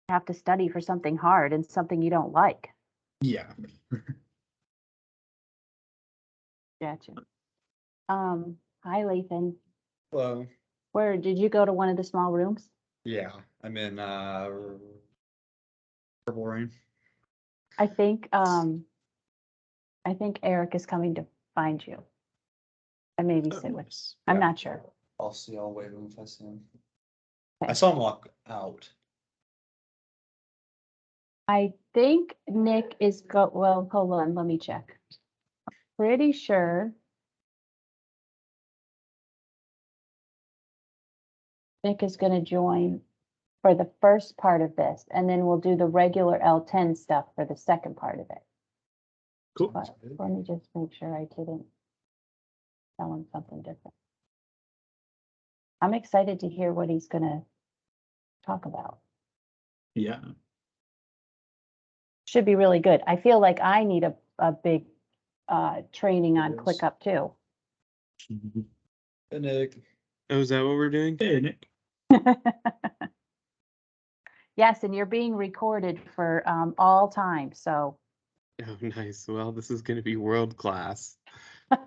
have to study for something hard and something you don't like. Yeah. Gotcha. Hi, Lathan. Hello. Where did you go to one of the small rooms? Yeah, I'm in Purple Rain. I think Eric is coming to find you. And maybe sit with. I'm Yeah. not sure. I'll see. I'll wave him if I see him. Okay. I saw him walk out. I think Nick is well, hold on, let me check. Pretty sure Nick is going to join for the first part of this, and then we'll do the regular L10 stuff for the second part of it. Cool. But let me just make sure I didn't tell him something different. I'm excited to hear what he's going to talk about. Yeah. Should be really good. I feel like I need a big training on Yes. ClickUp too. Hey, Nick. Oh, is that what we're doing? Hey, Nick. Yes, and you're being recorded for all time, so. Oh, nice. Well, this is going to be world class.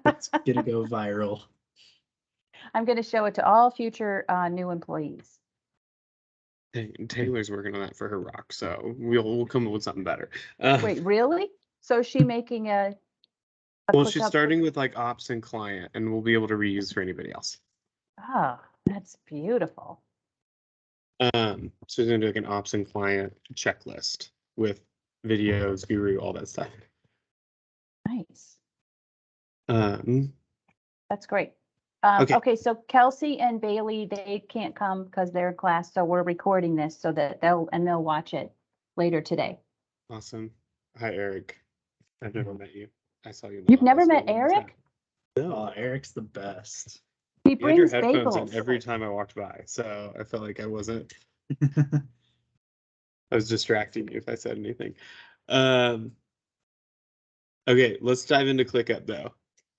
It's gonna go viral. I'm going to show it to all future new employees. Hey, Taylor's working on that for her rock, so we'll come up with something better. Wait, really? So is she making a well, she's ClickUp starting with like ops and client, and we'll be able to reuse for anybody else. Oh, that's beautiful. So she's gonna do like an ops and client checklist with videos, guru, all that stuff. Nice. That's great. Okay. Okay, so Kelsey and Bailey, they can't come because they're in class, so we're recording this so that they'll watch it later today. Awesome. Hi, Eric. I've never met you. I saw you. In the You've never office met one time. Eric? Oh, Eric's the best. He You had your brings headphones in bagels. every time I walked by, so I felt like I wasn't. I was distracting you if I said anything. Okay, let's dive into ClickUp though.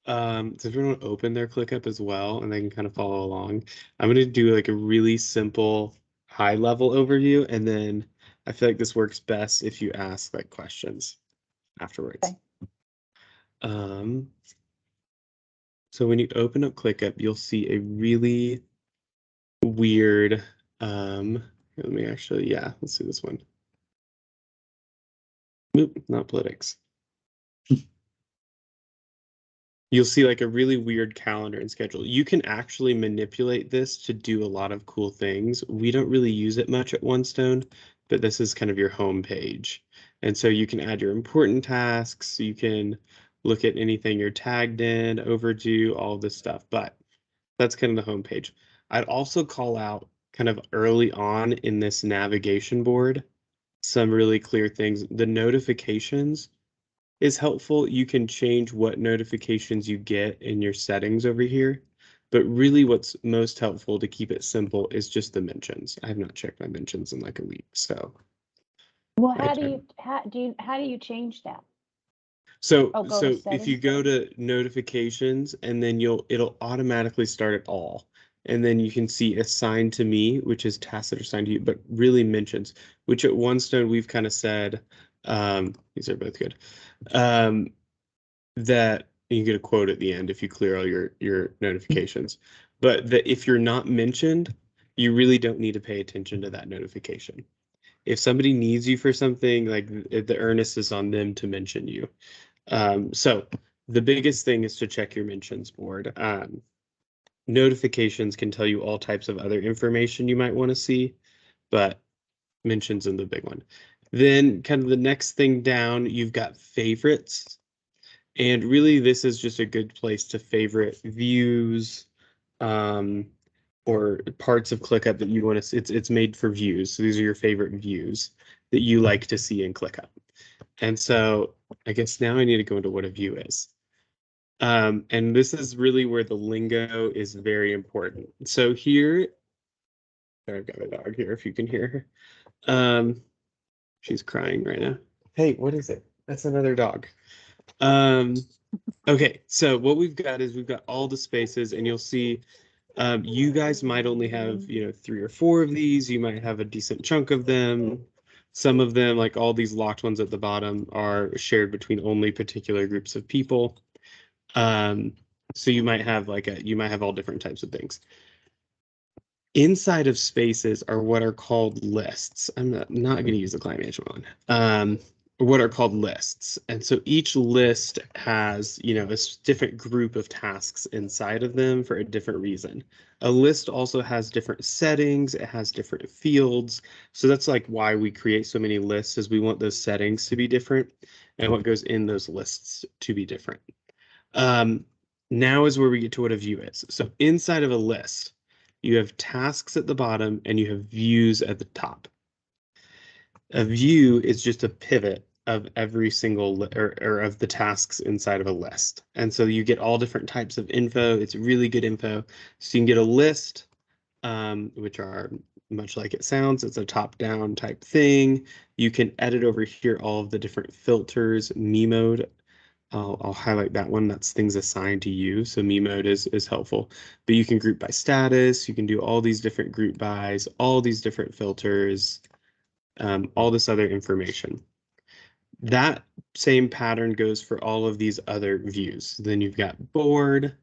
So if everyone open their ClickUp as well, and they can kind of follow along. I'm gonna do like a really simple high level overview, and then I feel like this works best if you ask like questions afterwards. Okay. So when you open up ClickUp, you'll see a really weird, let me actually, yeah, let's see this one. Nope, not politics. You'll see like a really weird calendar and schedule. You can actually manipulate this to do a lot of cool things. We don't really use it much at OneStone, but this is kind of your home page. And so you can add your important tasks. You can look at anything you're tagged in, overdue, all this stuff. But that's kind of the home page. I'd also call out kind of early on in this navigation board some really clear things. The notifications is helpful. You can change what notifications you get in your settings over here. But really what's most helpful to keep it simple is just the mentions. I have not checked my mentions in like a week, so. Well, how do you change that? So Oh, go to so if you settings. go to notifications and then it'll automatically start it all. And then you can see assigned to me, which is tacit or assigned to you, but really mentions, which at OneStone we've kind of said, these are both good, that you get a quote at the end if you clear all your notifications. But that if you're not mentioned, you really don't need to pay attention to that notification. If somebody needs you for something, like the earnest is on them to mention you. So the biggest thing is to check your mentions board. Notifications can tell you all types of other information you might want to see, but mentions in the big one. Then kind of the next thing down, you've got favorites. And really, this is just a good place to favorite views or parts of ClickUp that you want to see. It's made for views. So these are your favorite views that you like to see in ClickUp. And so I guess now I need to go into what a view is. And this is really where the lingo is very important. So here, I've got a dog here if you can hear her. She's crying right now. Hey, what is it? That's another dog. Okay, so what we've got is we've got all the spaces, and you'll see you guys might only have 3 or 4 of these. You might have a decent chunk of them. Some of them, like all these locked ones at the bottom, are shared between only particular groups of people. So you might have all different types of things. Inside of spaces are what are called lists. I'm not going to use the client management one. What are called lists. And so each list has, a different group of tasks inside of them for a different reason. A list also has different settings. It has different fields. So that's like why we create so many lists, is we want those settings to be different and what goes in those lists to be different. Now is where we get to what a view is. So inside of a list, you have tasks at the bottom and you have views at the top. A view is just a pivot of every single or of the tasks inside of a list. And so you get all different types of info. It's really good info. So you can get a list, which are much like it sounds. It's a top-down type thing. You can edit over here all of the different filters. Me mode, I'll highlight that one. That's things assigned to you. So me mode is helpful. But you can group by status. You can do all these different group bys, all these different filters, all this other information. That same pattern goes for all of these other views. Then you've got board.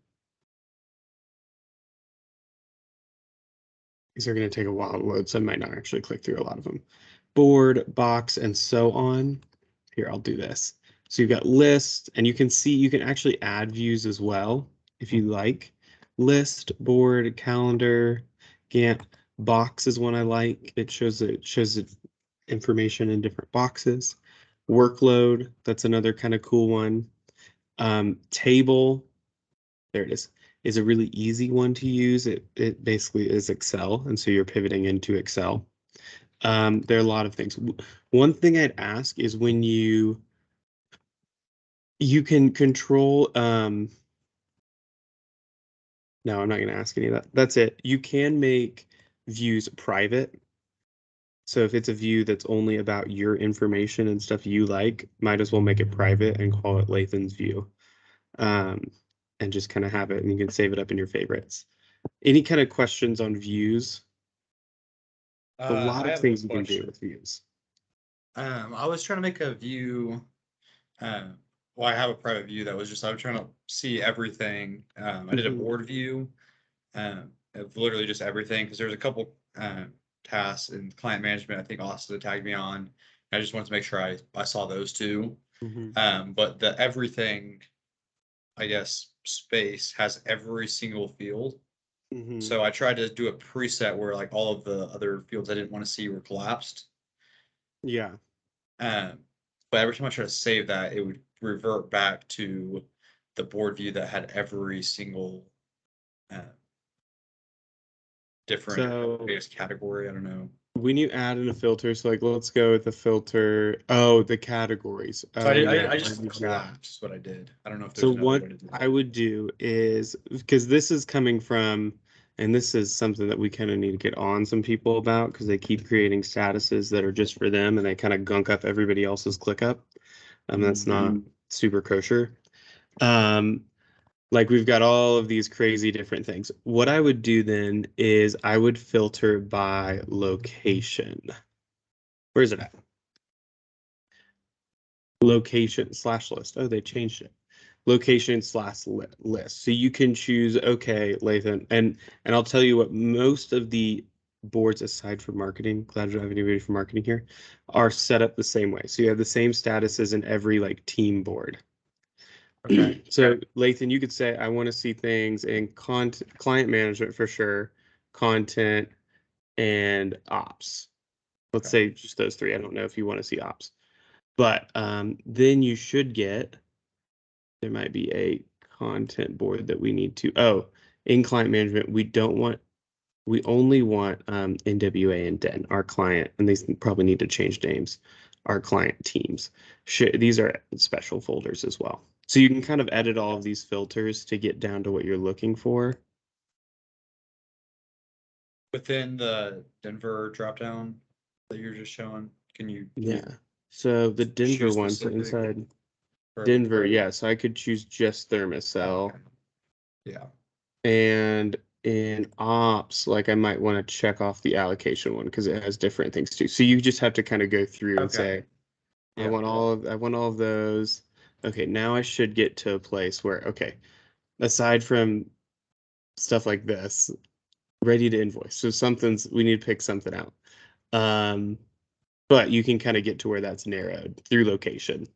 These are going to take a while to load, so I might not actually click through a lot of them. Board, box, and so on. Here, I'll do this. So you've got list, and you can actually add views as well if you like. List, board, calendar, Gantt. Box is one I like. It shows information in different boxes. Workload, that's another kind of cool one. Table, there it is a really easy one to use. It basically is Excel, and so you're pivoting into Excel. There are a lot of things. One thing I'd ask is when you can control, no, I'm not going to ask any of that. That's it. You can make views private. So if it's a view that's only about your information and stuff you like, might as well make it private and call it Lathan's view. And just kind of have it, and you can save it up in your favorites. Any kind of questions on views? A lot I of have things a you can do question. with views. I was trying to make a view. Well, I have a private view that was I was trying to see everything. I did a Mhm. board view of literally just everything, because there's a couple tasks in client management I think Austin tagged me on. I just wanted to make sure I saw those two. But the everything, I guess, space has every single field. So I tried to do a preset where like all of the other fields I didn't want to see were collapsed. Yeah. But every time I try to save that, it would revert back to the board view that had every single different, So I guess, category. I don't know. when you add in a filter, so like let's go with the filter. Oh, the categories. So Oh yeah. I just You've got- collapsed what I did. I don't know if there's So another what way to do I it. would do is, because this is coming from, and this is something that we kind of need to get on some people about, because they keep creating statuses that are just for them and they kind of gunk up everybody else's ClickUp. That's not super kosher. Like we've got all of these crazy different things. What I would do then is I would filter by location. Where is it at? Location / list. Oh, they changed it. Location / list. So you can choose, okay, Lathan, and I'll tell you what, most of the boards aside from marketing, glad I don't have anybody from marketing here, are set up the same way. So you have the same statuses in every like team board. Okay. So Lathan, you could say, I want to see things in client management for sure, content, and ops. Let's say just those three. I don't know if you want to see ops. But then you should get, there might be a content board that we need to, in client management, we only want NWA and DEN, our client, and they probably need to change names, our client teams. These are special folders as well. So you can kind of edit all of these filters to get down to what you're looking for. Within the Denver dropdown that you're just showing, can you So the Denver choose one, so specific inside or- Denver, yeah. So I could choose just Thermacell. Yeah. And in ops, like I might want to check off the allocation one because it has different things too. So you just have to kind of go through and Okay. say, I Yeah. want all of those. Okay, now I should get to a place where, okay, aside from stuff like this, ready to invoice. So we need to pick something out. But you can kind of get to where that's narrowed through location.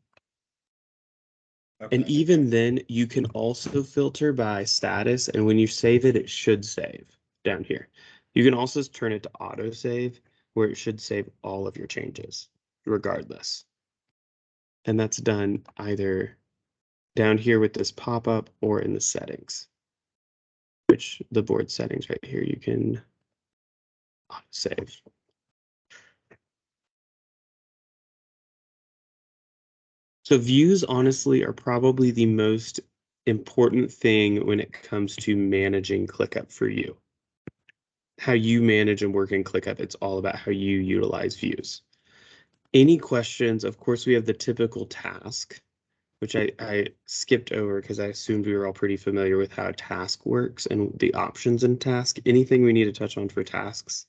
And Okay. even then, you can also filter by status, and when you save it, it should save down here. You can also turn it to auto save, where it should save all of your changes, regardless. And that's done either down here with this pop-up or in the settings, which the board settings right here, you can auto save. So views, honestly, are probably the most important thing when it comes to managing ClickUp for you. How you manage and work in ClickUp, it's all about how you utilize views. Any questions? Of course, we have the typical task, which I skipped over because I assumed we were all pretty familiar with how a task works and the options in task. Anything we need to touch on for tasks?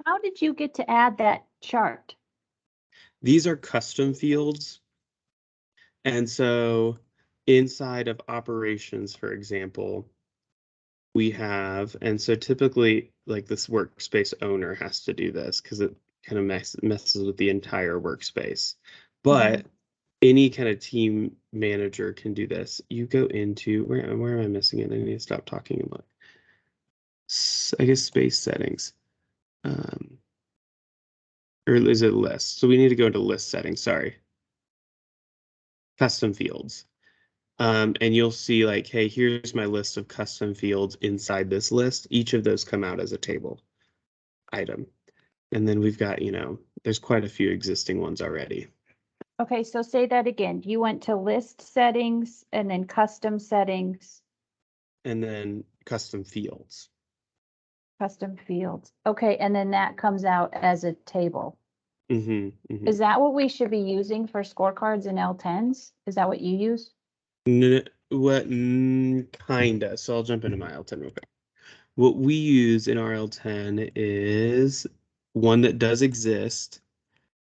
How did you get to add that chart? These are custom fields. And so inside of operations, for example, we have, and so typically like this workspace owner has to do this because it kind of messes with the entire workspace. But any kind of team manager can do this. You go into, where am I missing it? I need to stop talking about, I guess, space settings. Or is it list? So we need to go into list settings, sorry. Custom fields. And you'll see like, hey, here's my list of custom fields inside this list. Each of those come out as a table item. And then we've got, there's quite a few existing ones already. Okay, so say that again. You went to list settings and then custom settings, And then custom fields. custom fields. Okay, and then that comes out as a table. Mm-hmm. Is that what we should be using for scorecards in L10s? Is that what you use? Kinda. So I'll jump into my L10 real quick. What we use in our L10 is one that does exist.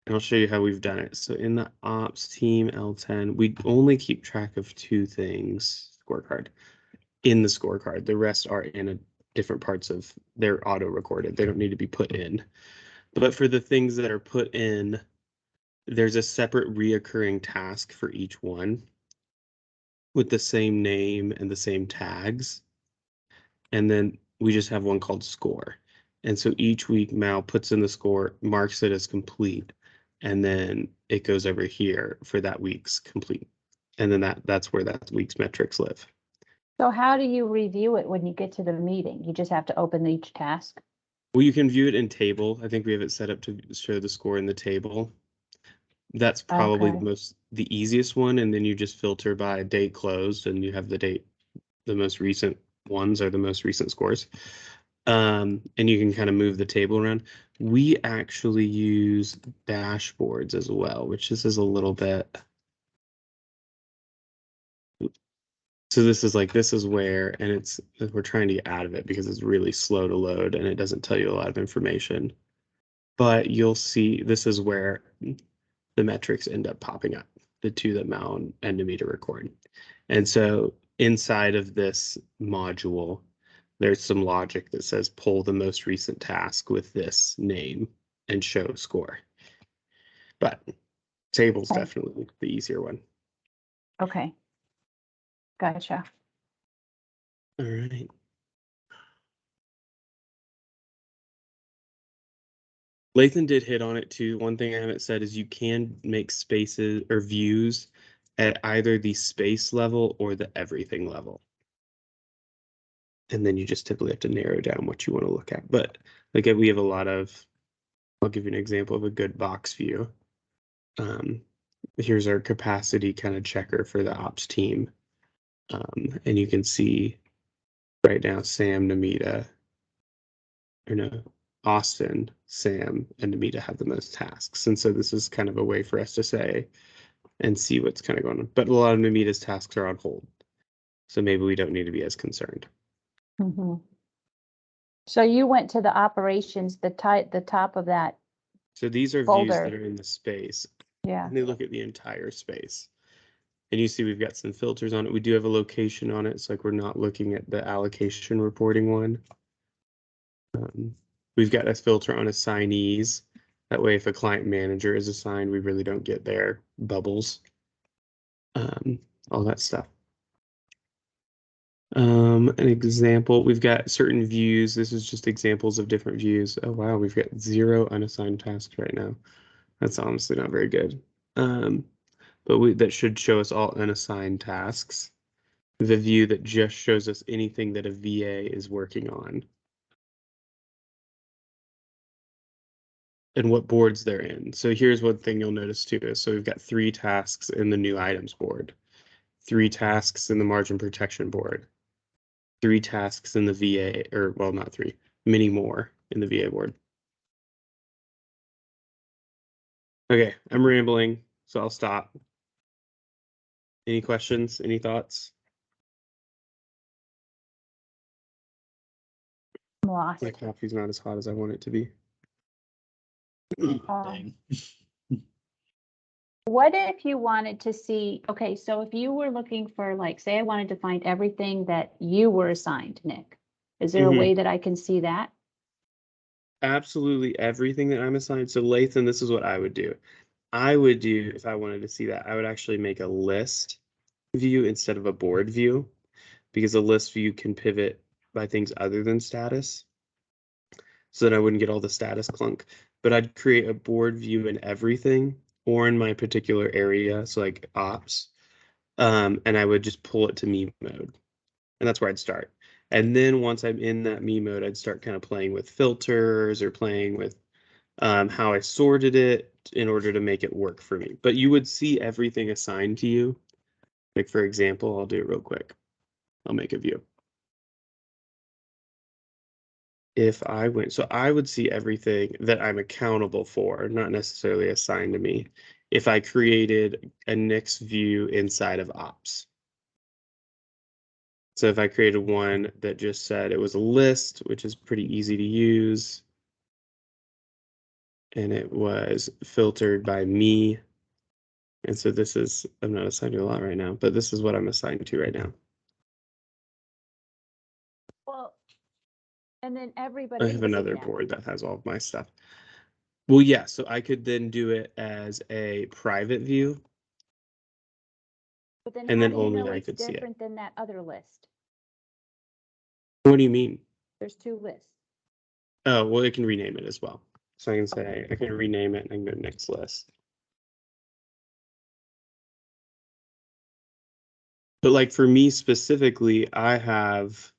And I'll show you how we've done it. So in the ops team L10, we only keep track of two things, scorecard, in the scorecard. The rest are in different parts of, they're auto recorded. They don't need to be put in. But for the things that are put in, there's a separate reoccurring task for each one with the same name and the same tags. And then we just have one called score. And so each week Mal puts in the score, marks it as complete, and then it goes over here for that week's complete. And then that's where that week's metrics live. So how do you review it when you get to the meeting? You just have to open each task? Well, you can view it in table. I think we have it set up to show the score in the table. That's probably Okay. the easiest one. And then you just filter by date closed and you have the date, the most recent ones are the most recent scores. And you can kind of move the table around. We actually use dashboards as well, which this is a little bit. So this is where, and we're trying to get out of it because it's really slow to load and it doesn't tell you a lot of information. But you'll see this is where the metrics end up popping up, the two that Mal and Namita record. And so inside of this module, there's some logic that says pull the most recent task with this name and show score. But table's Okay. definitely the easier one. Okay. Gotcha. All right. Lathan did hit on it too. One thing I haven't said is you can make spaces or views at either the space level or the everything level. And then you just typically have to narrow down what you want to look at. But like we have a lot of, I'll give you an example of a good box view. Here's our capacity kind of checker for the ops team. And you can see right now, Sam, Namita, or no, Austin, Sam, and Namita have the most tasks. And so this is kind of a way for us to say and see what's kind of going on. But a lot of Namita's tasks are on hold. So maybe we don't need to be as concerned. So you went to the operations, the top of that, So these are views Folder. that are in the space, yeah. and they look at the entire space. And you see we've got some filters on it. We do have a location on it. It's like we're not looking at the allocation reporting one. We've got a filter on assignees. That way, if a client manager is assigned, we really don't get their bubbles. All that stuff. An example, we've got certain views. This is just examples of different views. Oh, wow, we've got 0 unassigned tasks right now. That's honestly not very good. But that should show us all unassigned tasks. The view that just shows us anything that a VA is working on. And what boards they're in. So here's one thing you'll notice too is, so we've got 3 tasks in the new items board, 3 tasks in the margin protection board, 3 tasks in the VA, or well, not 3, many more in the VA board. Okay, I'm rambling, so I'll stop. Any questions? Any thoughts? I'm lost. My coffee's not as hot as I want it to be. Dang. What if you wanted to see, okay, so if you were looking for, like, say I wanted to find everything that you were assigned, Nick, is there a way that I can see that? Absolutely everything that I'm assigned. So Lathan, this is what I would do. I would do, if I wanted to see that, I would actually make a list view instead of a board view, because a list view can pivot by things other than status. So that I wouldn't get all the status clunk. But I'd create a board view in everything or in my particular area, so like ops. And I would just pull it to me mode. And that's where I'd start. And then once I'm in that me mode, I'd start kind of playing with filters or playing with how I sorted it in order to make it work for me. But you would see everything assigned to you. Like, for example, I'll do it real quick. I'll make a view. If I went, so I would see everything that I'm accountable for, not necessarily assigned to me, if I created a Nix view inside of ops. So if I created one that just said it was a list, which is pretty easy to use, and it was filtered by me. And so this is, I'm not assigned to a lot right now, but this is what I'm assigned to right now. Well, and then everybody. I have another board that has all of my stuff. Well, yeah, so I could then do it as a private view. But then and how then do you only know I it's could see it. different than that other list? What do you mean? There's 2 lists. Oh, well, it can rename it as well. So I can say, I can rename it and I can go next list. But like for me specifically, I have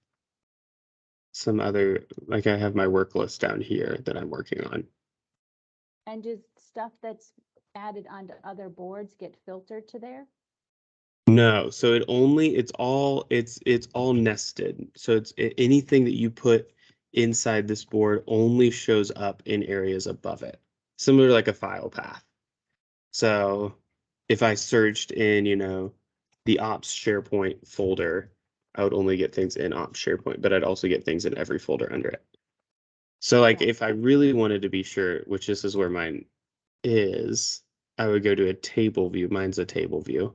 some other, like I have my work list down here that I'm working on. And does stuff that's added onto other boards get filtered to there? No, so it's all nested. So it's anything that you put inside this board only shows up in areas above it, similar like a file path. So if I searched in, the ops SharePoint folder, I would only get things in ops SharePoint, but I'd also get things in every folder under it. So like if I really wanted to be sure, which this is where mine is, I would go to a table view. Mine's a table view.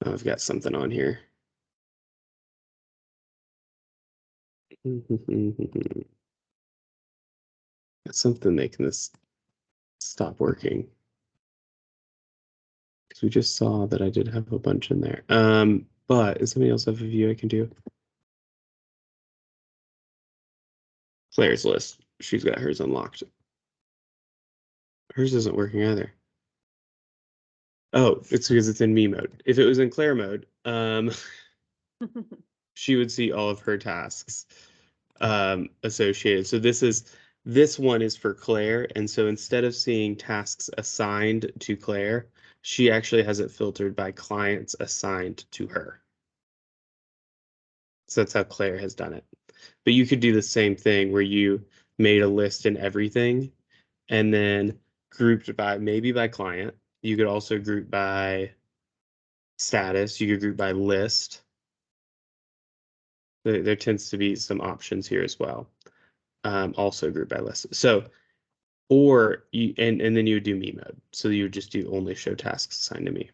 Oh, I've got something on here. Got something making this stop working. Because we just saw that I did have a bunch in there. But does somebody else have a view I can do? Claire's list. She's got hers unlocked. Hers isn't working either. Oh, it's because it's in me mode. If it was in Claire mode, she would see all of her tasks associated. So this one is for Claire, and so instead of seeing tasks assigned to Claire, she actually has it filtered by clients assigned to her. So that's how Claire has done it. But you could do the same thing where you made a list in everything and then grouped by maybe by client. You could also group by status. You could group by list. there tends to be some options here as well. Also group by list. So, or you and then you would do me mode. So you would just do only show tasks assigned to me.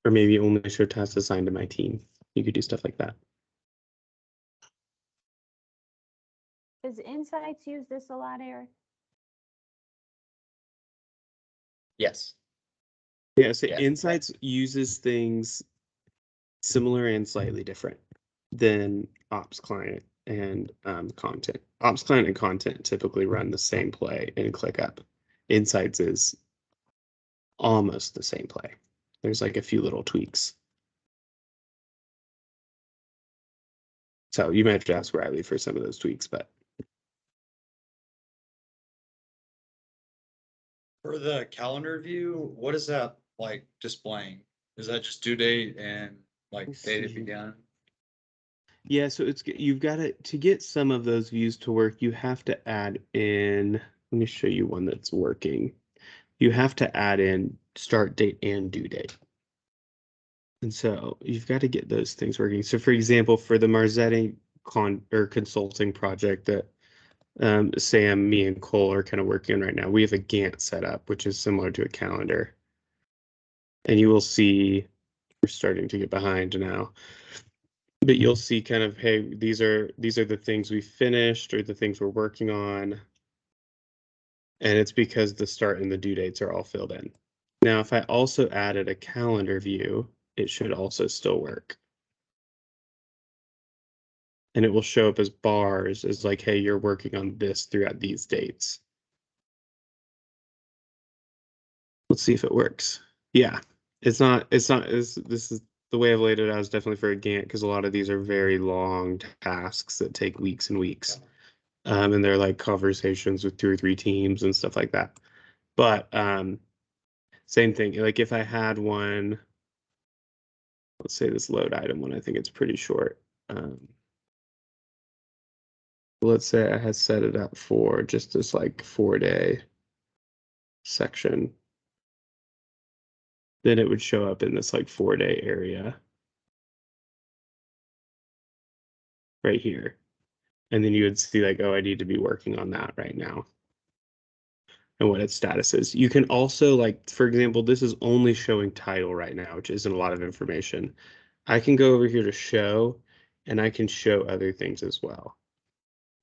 Or maybe only show tasks assigned to my team. You could do stuff like that. Does Insights use this a lot, Eric? Yes. Yeah, so Yeah. Insights uses things similar and slightly different than Ops Client and Content. Ops Client and Content typically run the same play in ClickUp. Insights is almost the same play. There's like a few little tweaks. So you might have to ask Riley for some of those tweaks, but For the calendar view, what is that like displaying? Is that just due date and like Let's date it see. began? yeah, so you've got to get some of those views to work, you have to add in, let me show you one that's working. You have to add in start date and due date. And so you've got to get those things working. So for example, for the Marzetti consulting project that Sam, me, and Cole are kind of working on right now, we have a Gantt set up, which is similar to a calendar. And you will see we're starting to get behind now. But you'll see kind of, hey, these are the things we finished or the things we're working on. And it's because the start and the due dates are all filled in. Now, if I also added a calendar view, it should also still work. And it will show up as bars as like, hey, you're working on this throughout these dates. Let's see if it works. Yeah, this is the way I've laid it out is definitely for a Gantt because a lot of these are very long tasks that take weeks and weeks. And they're like conversations with 2 or 3 teams and stuff like that. But same thing, like if I had one, let's say this load item one, I think it's pretty short. Let's say I had set it up for just this like 4-day section. Then it would show up in this like 4-day area right here. And then you would see like, oh, I need to be working on that right now. And what its status is. You can also like, for example, this is only showing title right now, which isn't a lot of information. I can go over here to show, and I can show other things as well.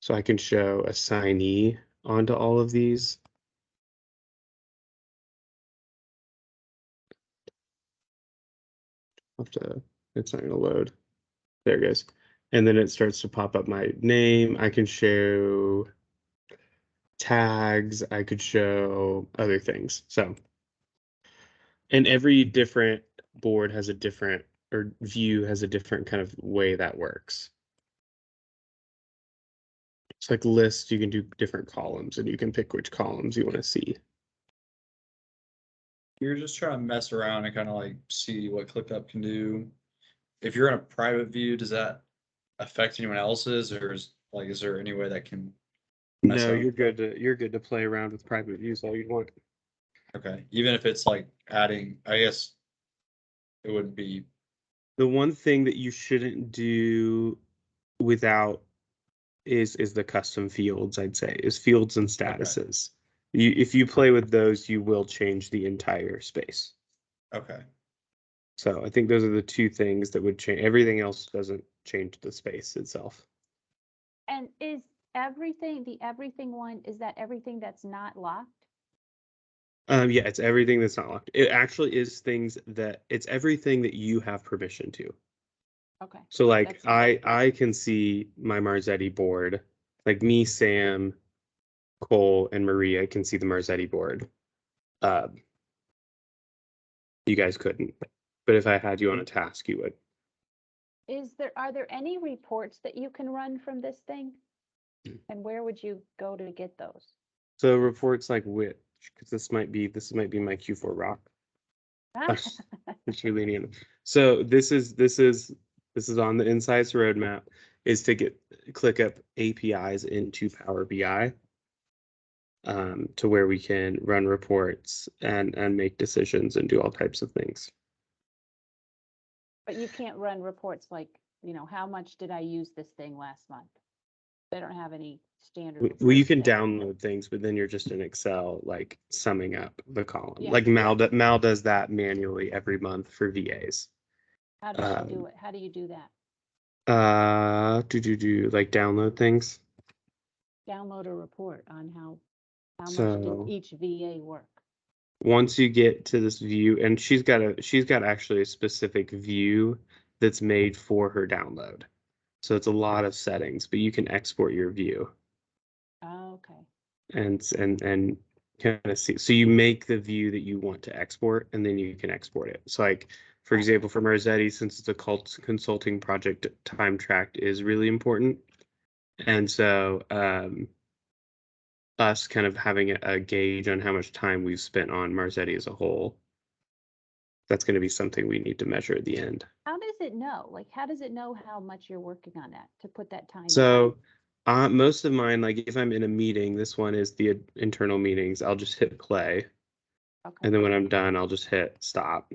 So I can show assignee onto all of these. It's not gonna load. There it goes. And then it starts to pop up my name. I can show tags. I could show other things. So, and every different board has a different, or view has a different kind of way that works. It's like lists, you can do different columns and you can pick which columns you want to see. You're just trying to mess around and kind of like see what ClickUp can do. If you're in a private view, does that affect anyone else's, or is there any way that can mess No, up? you're good to play around with private views all you want. Okay, even if it's like adding, I guess it wouldn't be. The one thing that you shouldn't do without is the custom fields, I'd say, is fields and statuses. If you play with those, you will change the entire space. Okay. So I think those are the 2 things that would change. Everything else doesn't change the space itself. And is everything, the everything one, is that everything that's not locked? Yeah, it's everything that's not locked. It actually is it's everything that you have permission to. Okay. So like That's- I can see my Marzetti board, like me, Sam, Cole, and Maria can see the Marzetti board. You guys couldn't, but if I had you on a task, you would. Are there any reports that you can run from this thing? And where would you go to get those? So reports like which, because this might be my Q4 rock. It's really neat. So this is on the Insights roadmap, is to get ClickUp APIs into Power BI, to where we can run reports and make decisions and do all types of things. But you can't run reports like how much did I use this thing last month? They don't have any standard. Well, you reports can there. download things, but then you're just in Excel, like summing up the column. Yeah. Like Mal does that manually every month for VAs. How does she do it? How do you do that? Do like download things. Download a report on how much So- did each VA work? Once you get to this view, and she's got actually a specific view that's made for her download. So it's a lot of settings, but you can export your view Oh, okay. and kind of see. So you make the view that you want to export, and then you can export it. So like, for example, for Marzetti, since it's a consulting project, time tracked is really important. And so us kind of having a gauge on how much time we've spent on Marzetti as a whole, that's going to be something we need to measure at the end. How does it know? Like, how does it know how much you're working on that to put that time in? So most of mine, like if I'm in a meeting, this one is the internal meetings, I'll just hit play. Okay. And then when I'm done, I'll just hit stop.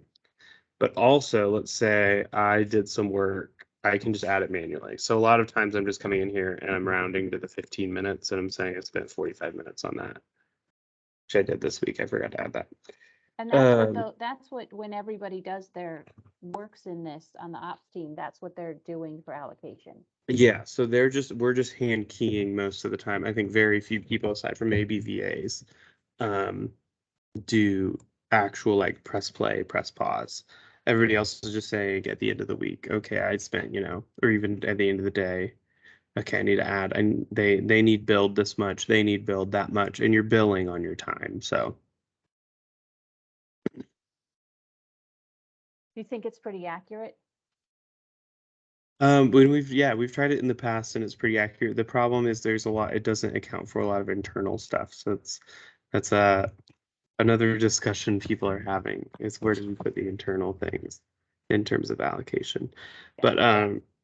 But also, let's say I did some work, I can just add it manually. So a lot of times I'm just coming in here and I'm rounding to the 15 minutes and I'm saying I spent 45 minutes on that, which I did this week. I forgot to add that. And that's what when everybody does their works in this on the ops team, that's what they're doing for allocation. Yeah, so we're just hand keying most of the time. I think very few people aside from maybe VAs do actual like press play, press pause. Everybody else is just saying at the end of the week, okay, I spent, or even at the end of the day, okay, I need to add, and they need build this much, they need build that much, and you're billing on your time. So Do you think it's pretty accurate? when we've tried it in the past and it's pretty accurate. The problem is there's a lot, it doesn't account for a lot of internal stuff. So that's another discussion people are having is where do we put the internal things in terms of allocation. But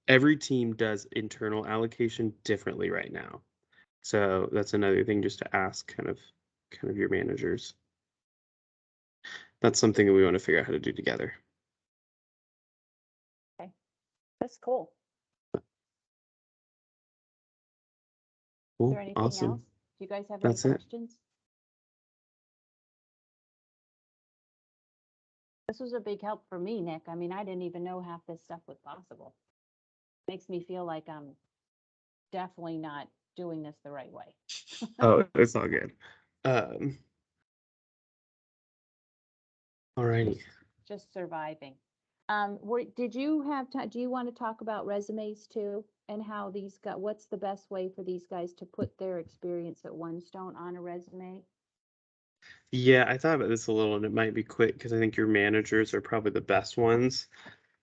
every team does internal allocation differently right now. So that's another thing just to ask kind of your managers. That's something that we want to figure out how to do together. That's cool. Cool. Is there anything Awesome. else? Do you guys have That's any it. questions? This was a big help for me, Nick. I mean, I didn't even know half this stuff was possible. Makes me feel like I'm definitely not doing this the right way. Oh, it's all good. Alrighty. Just surviving. Did you have time? Do you want to talk about resumes too? And how what's the best way for these guys to put their experience at OneStone on a resume? Yeah, I thought about this a little and it might be quick because I think your managers are probably the best ones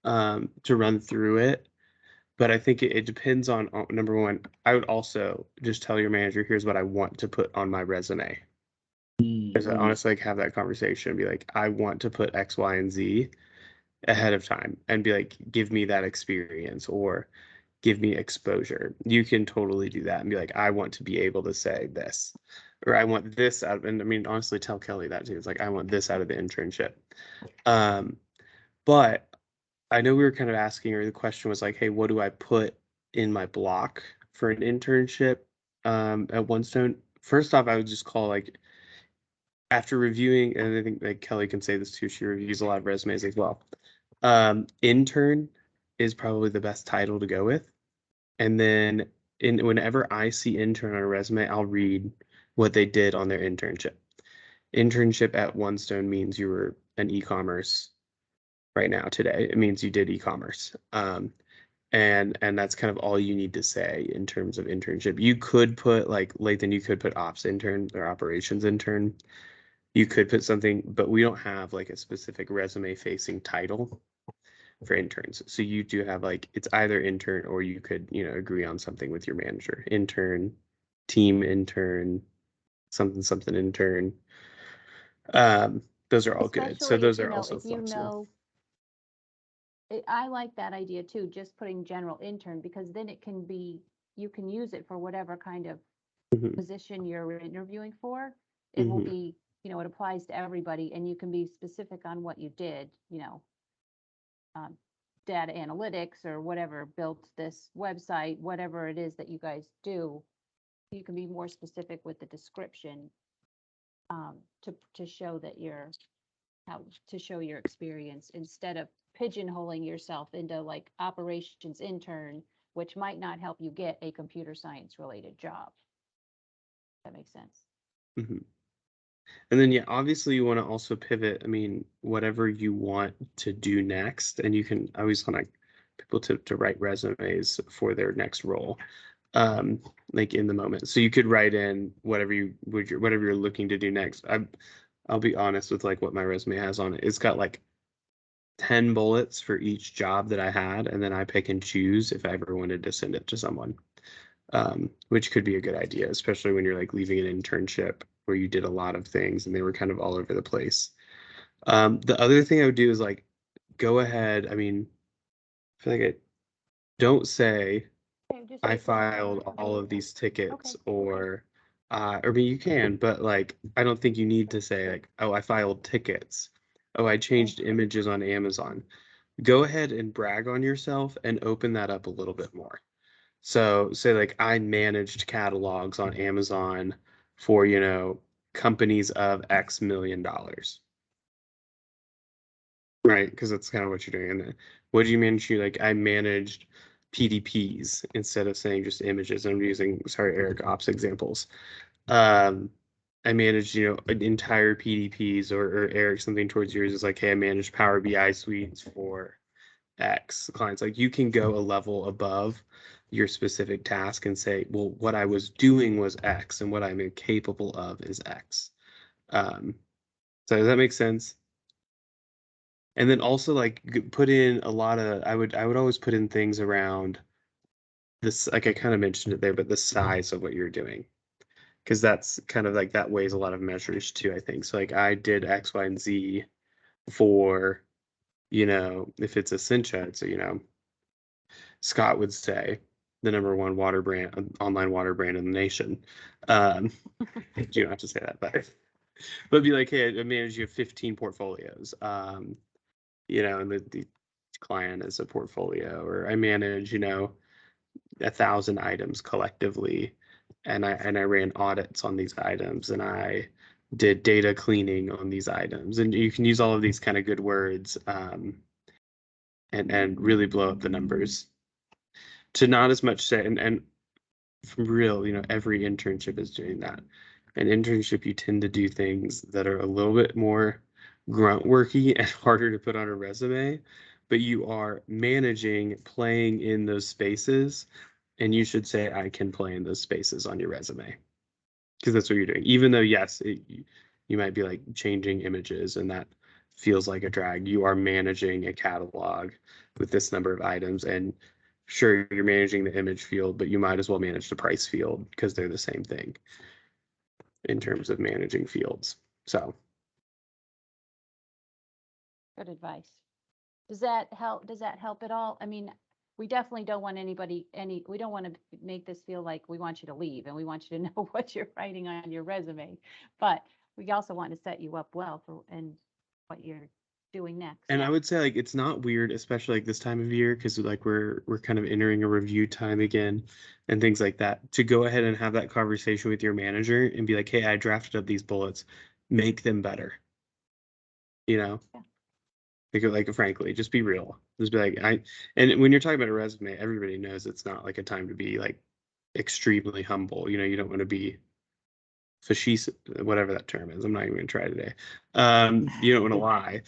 to run through it. But I think it depends on number one, I would also just tell your manager, here's what I want to put on my resume. Because I honestly like have that conversation and be like, I want to put X, Y, and Z ahead of time and be like, give me that experience or give me exposure. You can totally do that and be like, I want to be able to say this, or I want this out of, and I mean, honestly, tell Kelly that too. It's like, I want this out of the internship. But I know we were kind of asking, or the question was like, hey, what do I put in my block for an internship at OneStone? First off, I would just call like, after reviewing, and I think like Kelly can say this too, she reviews a lot of resumes as well. Intern is probably the best title to go with. And then whenever I see intern on a resume, I'll read what they did on their internship. Internship at OneStone means you were an e-commerce right now today. It means you did e-commerce. And that's kind of all you need to say in terms of internship. You could put like Lathan, you could put ops intern or operations intern. You could put something, but we don't have like a specific resume facing title for interns. So you do have like, it's either intern or you could, agree on something with your manager. Intern, team intern, something intern. Those are all good. So Especially those if, are also if you flexible. I like that idea too, just putting general intern, because then it can be, you can use it for whatever kind of Mhm. position you're interviewing for. It will Mhm. be, it applies to everybody and you can be specific on what you did, data analytics or whatever, built this website, whatever it is that you guys do, you can be more specific with the description to show that you're how to show your experience instead of pigeonholing yourself into like operations intern, which might not help you get a computer science related job. That makes sense. Mhm. And then, yeah, obviously you want to also pivot. I mean, whatever you want to do next, and you can always want people to write resumes for their next role, like in the moment. So you could write in whatever whatever you're looking to do next. I'll be honest with like what my resume has on it. It's got like 10 bullets for each job that I had, and then I pick and choose if I ever wanted to send it to someone, which could be a good idea, especially when you're like leaving an internship where you did a lot of things and they were kind of all over the place. The other thing I would do is like go ahead. I mean, I feel like I don't say Okay, just I say something filed all of these tickets Okay. or I mean you can, but like I don't think you need to say like, oh, I filed tickets. Oh, I changed images on Amazon. Go ahead and brag on yourself and open that up a little bit more. So say like I managed catalogs on Amazon for, companies of X million dollars. Right? Because that's kind of what you're doing. And then what do you manage? I managed PDPs instead of saying just images. I'm using, sorry, Eric Ops examples. I managed, an entire PDPs or Eric, something towards yours is like, hey, I managed Power BI suites for X clients. Like you can go a level above your specific task and say, well, what I was doing was X and what I'm capable of is X. So does that make sense? And then also like put in a lot of, I would always put in things around this, like I kind of mentioned it there, but the size of what you're doing. Because that's kind of like that weighs a lot of measures too, I think. So like I did X, Y, and Z for, if it's Essentia, it's Scott would say the number one water brand, online water brand in the nation. You don't have to say that, but be like, hey, I manage you 15 portfolios. And the client is a portfolio, or I manage, 1,000 items collectively, and I ran audits on these items, and I did data cleaning on these items, and you can use all of these kind of good words, and really blow up the numbers. To not as much say, and from real, every internship is doing that. An internship, you tend to do things that are a little bit more grunt worky and harder to put on a resume, but you are managing, playing in those spaces, and you should say, I can play in those spaces on your resume, because that's what you're doing. Even though, yes, you might be like changing images and that feels like a drag, you are managing a catalog with this number of items, and sure, you're managing the image field, but you might as well manage the price field because they're the same thing in terms of managing fields. So Good advice. Does that help? Does that help at all? I mean, we definitely don't want we don't want to make this feel like we want you to leave and we want you to know what you're writing on your resume. But we also want to set you up well for and what you're doing next. And I would say like it's not weird, especially like this time of year, because like we're kind of entering a review time again and things like that, to go ahead and have that conversation with your manager and be like, hey, I drafted up these bullets, make them better. Yeah. Like frankly, just be real. Just be like, and when you're talking about a resume, everybody knows it's not like a time to be like extremely humble. You don't want to be facetious, whatever that term is. I'm not even gonna try today. You don't want to lie,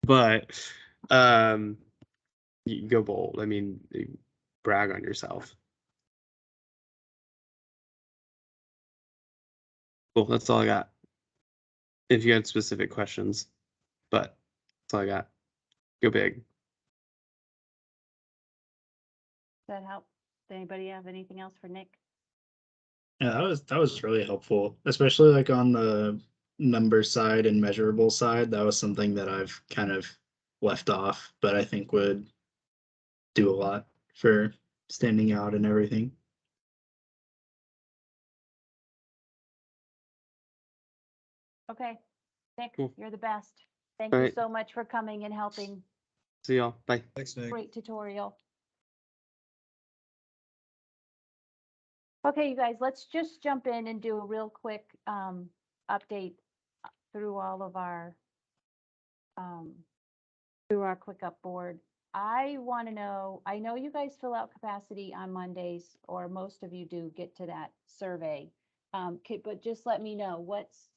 but you go bold. I mean, brag on yourself. Cool. That's all I got. If you had specific questions, but that's all I got. Go big. Does that help? Does anybody have anything else for Nick? Yeah, that was really helpful, especially like on the number side and measurable side. That was something that I've kind of left off, but I think would do a lot for standing out and everything. Okay, Nick, Cool. you're the best. Thank All you right. so much for coming and helping. See y'all. Bye. Thanks, Nick. Great tutorial. Okay, you guys, let's just jump in and do a real quick update through all of our through our ClickUp board. I want to know, I know you guys fill out capacity on Mondays, or most of you do get to that survey. But just let me know, what's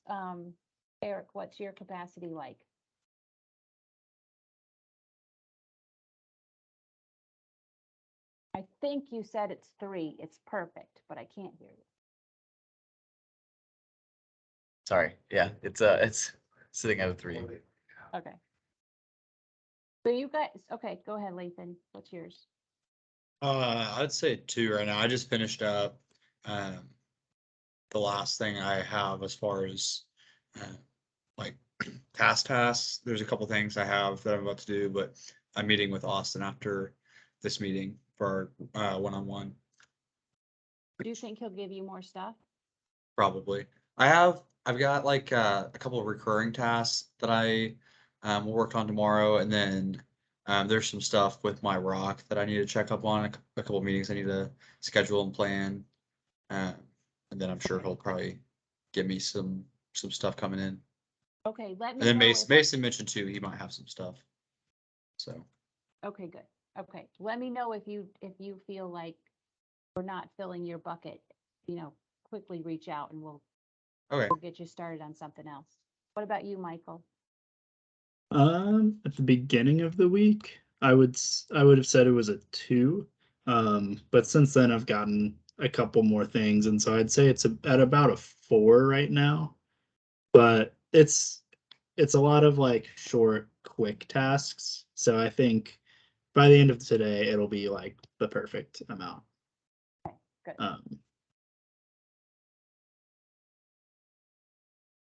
Eric, what's your capacity like? I think you said it's 3. It's perfect, but I can't hear you. Sorry. Yeah, it's sitting at a 3. Okay. So you guys, okay, go ahead, Lathan. What's yours? I'd say 2 right now. I just finished up the last thing I have as far as like tasks. There's a couple things I have that I'm about to do, but I'm meeting with Austin after this meeting for our one-on-one. Do you think he'll give you more stuff? Probably. I've got like a couple of recurring tasks that I will work on tomorrow, and then there's some stuff with my rock that I need to check up on, a couple of meetings I need to schedule and plan. And then I'm sure he'll probably give me some stuff coming in. Okay, let And me then know Mason mentioned too, he might have some stuff. So okay, good. Okay, let me know if you feel like we're not filling your bucket, quickly reach out and we'll okay. get you started on something else. What about you, Michael? At the beginning of the week, I would have said it was a 2. But since then I've gotten a couple more things, and so I'd say it's at about a 4 right now. But it's a lot of like short, quick tasks. So I think by the end of today, it'll be like the perfect amount. Good.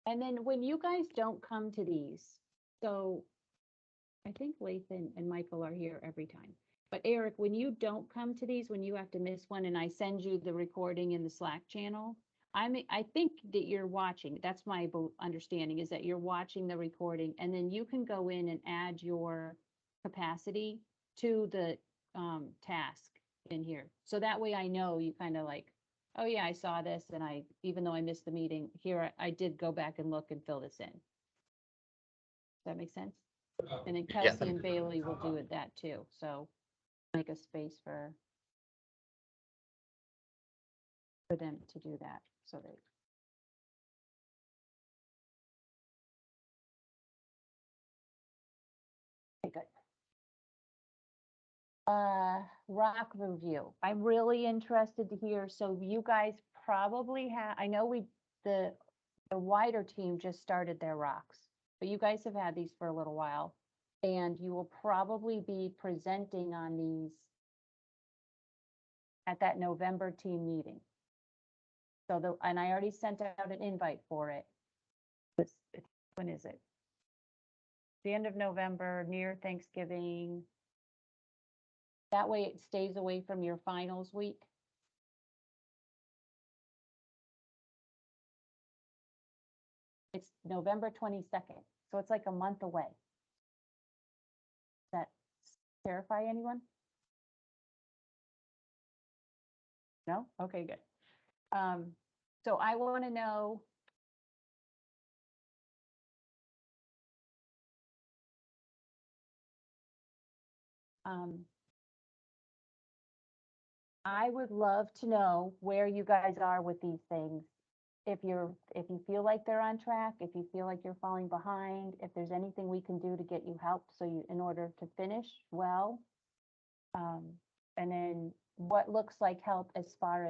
And then when you guys don't come to these, so I think Lathan and Michael are here every time. But Eric, when you don't come to these, when you have to miss one and I send you the recording in the Slack channel, I think that you're watching. That's my understanding, is that you're watching the recording, and then you can go in and add your capacity to the task in here. So that way I know you kind of like, oh yeah, I saw this, and even though I missed the meeting, here I did go back and look and fill this in. Does that make sense? And then Yeah. Kelsey and Bailey will do that too. So make a space for them to do that. So they. Okay, good. Rock review. I'm really interested to hear. So you guys probably have, I know the wider team just started their rocks, but you guys have had these for a little while, and you will probably be presenting on these at that November team meeting. So and I already sent out an invite for it. When is it? The end of November, near Thanksgiving. That way it stays away from your finals week. It's November 22nd, so it's like a month away. Does that terrify anyone? No? Okay, good. So I want to know, I would love to know where you guys are with these things. If you feel like they're on track, if you feel like you're falling behind, if there's anything we can do to get you help in order to finish well. And then what looks like help as far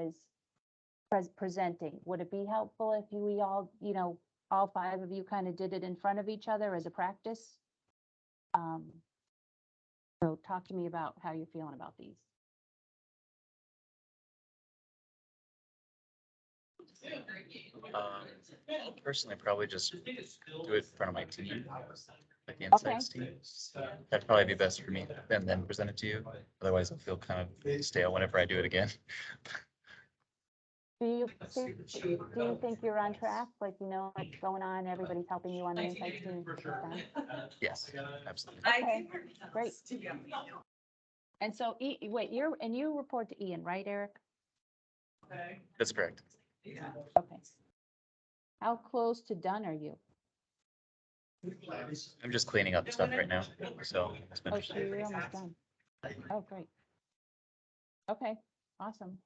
as presenting. Would it be helpful if we all, all 5 of you kind of did it in front of each other as a practice? So talk to me about how you're feeling about these. I'll personally probably just do it in front of my team, like the insights team. That'd probably be best for me, and then present it to you. Otherwise, I'll feel kind of stale whenever I do it again. Do you think you're on track? Like, you know what's going on, everybody's helping you on the inside team? Yes, absolutely. Okay, great. And so, wait, you report to Ian, right, Eric? That's correct. Okay. How close to done are you? I'm just cleaning up stuff right now, so it's been Oh, so you're almost done. Oh, great. Okay, awesome.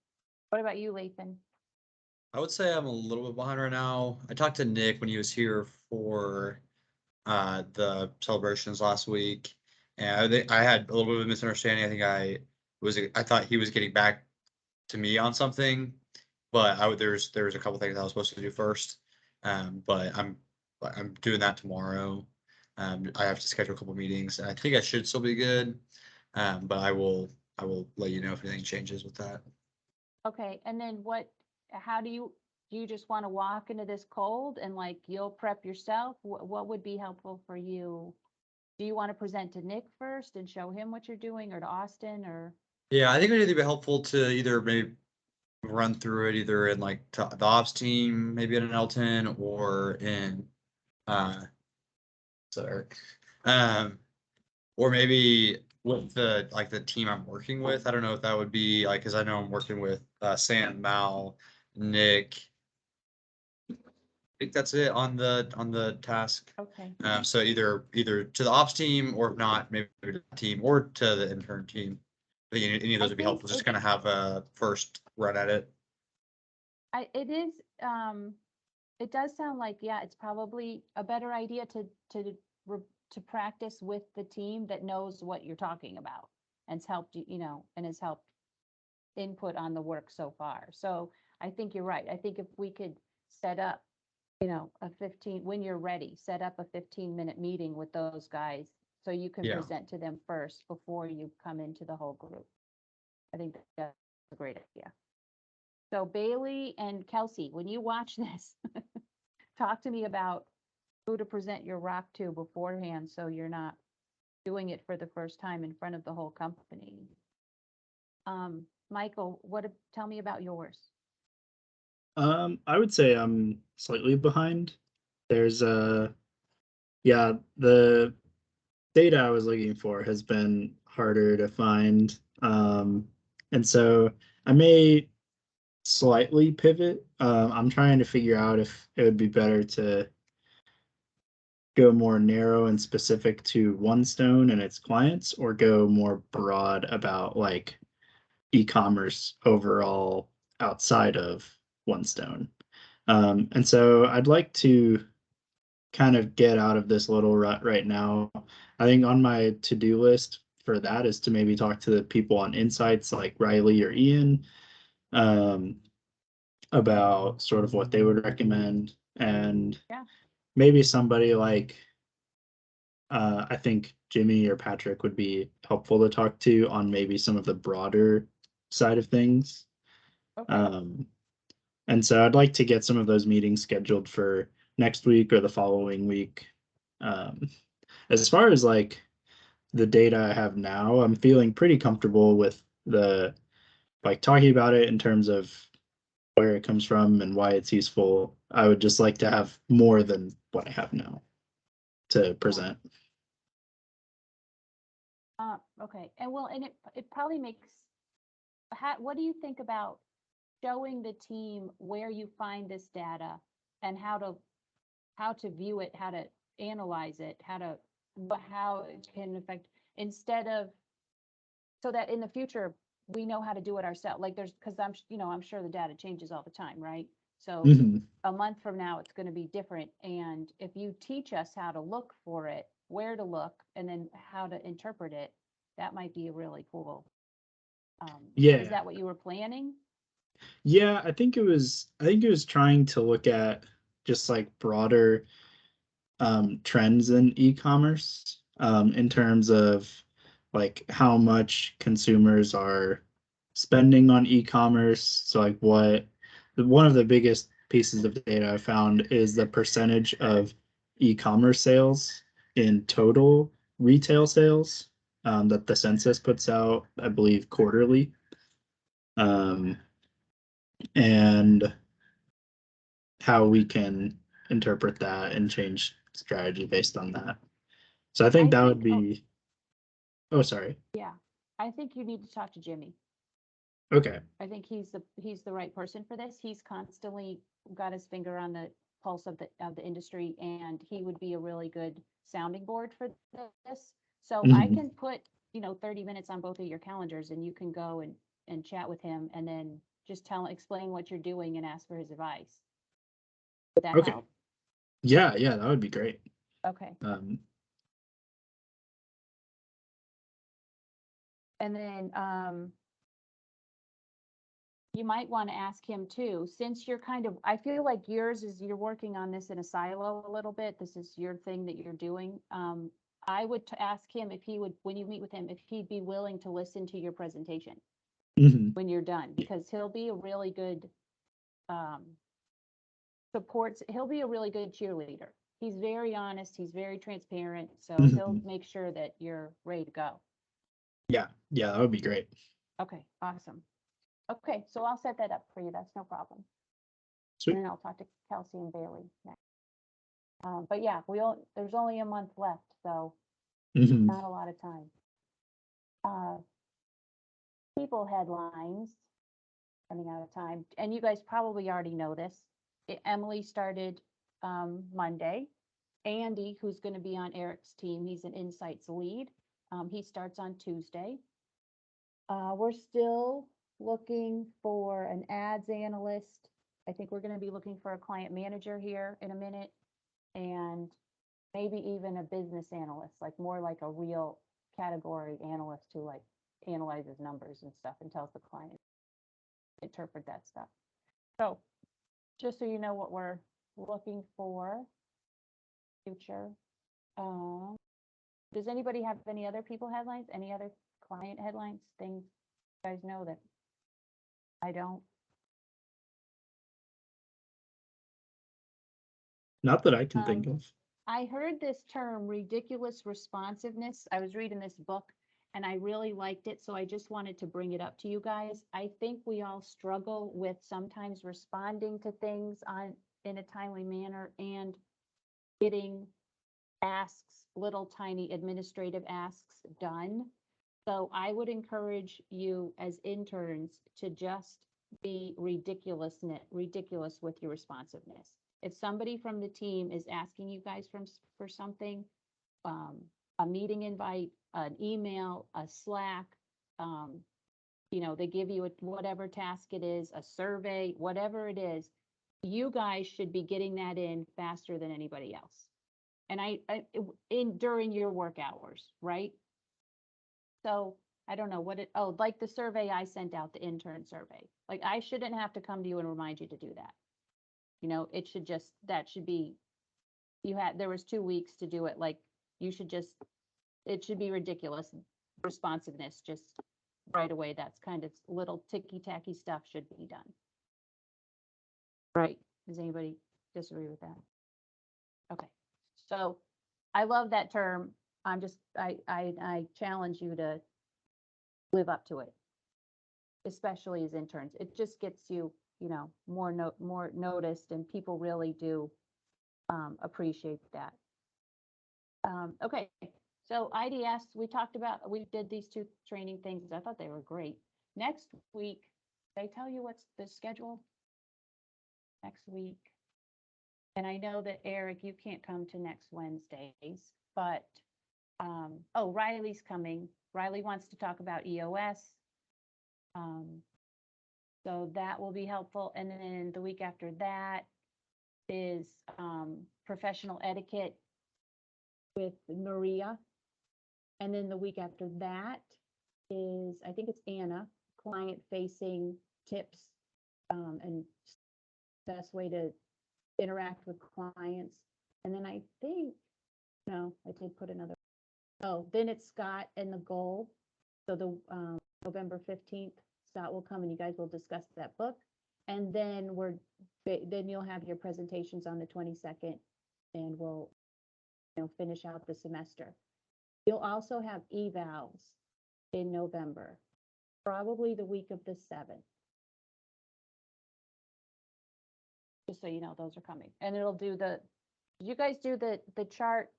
What about you, Lathan? I would say I'm a little bit behind right now. I talked to Nick when he was here for the celebrations last week, and I think I had a little bit of a misunderstanding. I thought he was getting back to me on something, but there was a couple things I was supposed to do first. But I'm doing that tomorrow. I have to schedule a couple meetings, and I think I should still be good. But I will let you know if anything changes with that. Okay, and then how do you just want to walk into this cold and like you'll prep yourself? What would be helpful for you? Do you want to present to Nick first and show him what you're doing, or to Austin, or? Yeah, I think it would be helpful to either maybe run through it either in like the ops team, maybe in an L10 or in sorry, um, or maybe with the team I'm working with. I don't know if that would be like, because I know I'm working with Sam, Mal, Nick. I think that's it on the task. Okay, So either to the ops team, or if not, maybe to the team or to the intern team. I think any of I those would be think helpful. Just kind of have a first run at it. it is, it does sound like, yeah, it's probably a better idea to practice with the team that knows what you're talking about and has helped you, and has helped input on the work so far. So I think you're right. I think if we could set up, when you're ready, set up a 15-minute meeting with those guys so you can Yeah. present to them first before you come into the whole group. I think that's a great idea. So Bailey and Kelsey, when you watch this, talk to me about who to present your rock to beforehand so you're not doing it for the first time in front of the whole company. Michael, tell me about yours. I would say I'm slightly behind. There's yeah, the data I was looking for has been harder to find. And so I may slightly pivot. I'm trying to figure out if it would be better to go more narrow and specific to OneStone and its clients, or go more broad about like e-commerce overall outside of OneStone. And so I'd like to kind of get out of this little rut right now. I think on my to-do list for that is to maybe talk to the people on insights like Riley or Ian, about sort of what they would recommend, and Yeah. maybe somebody like I think Jimmy or Patrick would be helpful to talk to on maybe some of the broader side of things. Okay. And so I'd like to get some of those meetings scheduled for next week or the following week. As far as like the data I have now, I'm feeling pretty comfortable with the like talking about it in terms of where it comes from and why it's useful. I would just like to have more than what I have now to present. Okay. And it probably makes, what do you think about showing the team where you find this data and how to view it, how to analyze it, how it can affect, instead of, so that in the future we know how to do it ourselves. Like because I'm sure the data changes all the time, right? So Mhm. a month from now it's going to be different, and if you teach us how to look for it, where to look, and then how to interpret it, that might be really cool. Yeah. Is that what you were planning? Yeah, I think it was trying to look at just like broader trends in e-commerce, in terms of like how much consumers are spending on e-commerce. So like one of the biggest pieces of data I found is the percentage of e-commerce sales in total retail sales, that the census puts out, I believe, quarterly. and how we can interpret that and change strategy based on that. So I think that would be, oh, sorry. Yeah, I think you need to talk to Jimmy. Okay. I think he's the right person for this. He's constantly got his finger on the pulse of the industry, and he would be a really good sounding board for this. So I Mhm. can put, 30 minutes on both of your calendars, and you can go and chat with him, and then just explain what you're doing and ask for his advice. Would that Okay. help? Yeah, that would be great. Okay. And then you might want to ask him too, since you're I feel like you're working on this in a silo a little bit. This is your thing that you're doing. I would ask him if he would, when you meet with him, if he'd be willing to listen to your presentation Mhm. when you're done, because he'll be a really good he'll be a really good cheerleader. He's very honest, he's very transparent, so he'll Mhm. make sure that you're ready to go. Yeah, that would be great. Okay, awesome. Okay, so I'll set that up for you. That's no problem. Sweet. And then I'll talk to Kelsey and Bailey next. But yeah, there's only a month left, so Mhm. not a lot of time. People headlines, running out of time, and you guys probably already know this. Emily started Monday. Andy, who's going to be on Eric's team, he's an insights lead. He starts on Tuesday. We're still looking for an ads analyst. I think we're going to be looking for a client manager here in a minute, and maybe even a business analyst, like more like a real category analyst who like analyzes numbers and stuff and tells the client interpret that stuff. So just so you know what we're looking for future. Does anybody have any other people headlines? Any other client headlines? Things you guys know that I don't? Not that I can think of. I heard this term, ridiculous responsiveness. I was reading this book and I really liked it, so I just wanted to bring it up to you guys. I think we all struggle with sometimes responding to things in a timely manner and getting asks, little tiny administrative asks done. So I would encourage you as interns to just be ridiculous with your responsiveness. If somebody from the team is asking you guys for something, a meeting invite, an email, a Slack, they give you whatever task it is, a survey, whatever it is, you guys should be getting that in faster than anybody else. And during your work hours, right? So I don't know like the survey I sent out, the intern survey. Like I shouldn't have to come to you and remind you to do that. It should be, there was 2 weeks to do it. Like it should be ridiculous responsiveness just right away. That's kind of little ticky tacky stuff should be done. Right. Does anybody disagree with that? Okay. So I love that term. I challenge you to live up to it, especially as interns. It just gets you, more noticed, and people really do appreciate that. Okay, so IDS, we did these 2 training things. I thought they were great. Next week, did I tell you what's the schedule next week? And I know that Eric, you can't come to next Wednesdays, but Riley's coming. Riley wants to talk about EOS. So that will be helpful. And then the week after that is professional etiquette with Maria. And then the week after that is, I think it's Anna, client facing tips and best way to interact with clients. And then I think, no, I did put another. Oh, then it's Scott and the goal. So the November 15th, Scott will come and you guys will discuss that book. And then then you'll have your presentations on the 22nd and we'll finish out the semester. You'll also have evals in November, probably the week of the 7th. Just so you know, those are coming. And it'll do did you guys do the chart?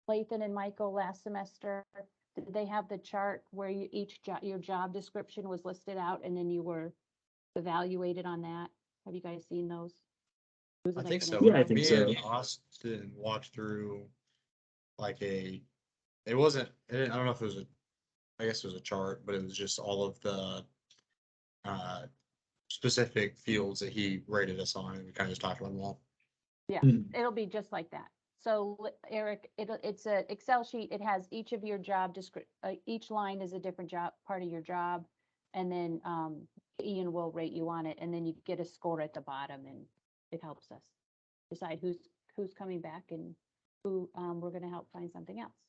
Lathan and Michael last semester, did they have the chart where you your job description was listed out and then you were evaluated on that? Have you guys seen those? Was I it think like so. an Yeah, I Excel? think Me so. and Austin walked through like it wasn't, I don't know if it was I guess it was a chart, but it was just all of the specific fields that he rated us on, and we kind of just talked about them all. Yeah, Mhm. it'll be just like that. So Eric, it's a Excel sheet. It has each of your job each line is a different job, part of your job. And then Ian will rate you on it, and then you get a score at the bottom, and it helps us decide who's coming back and who we're gonna help find something else.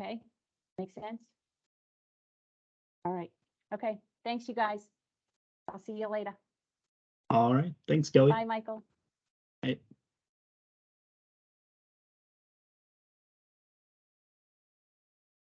Okay, make sense? All right, okay, thanks you guys. I'll see you later. All right. Thanks, Kelly. Bye, Michael. Hey.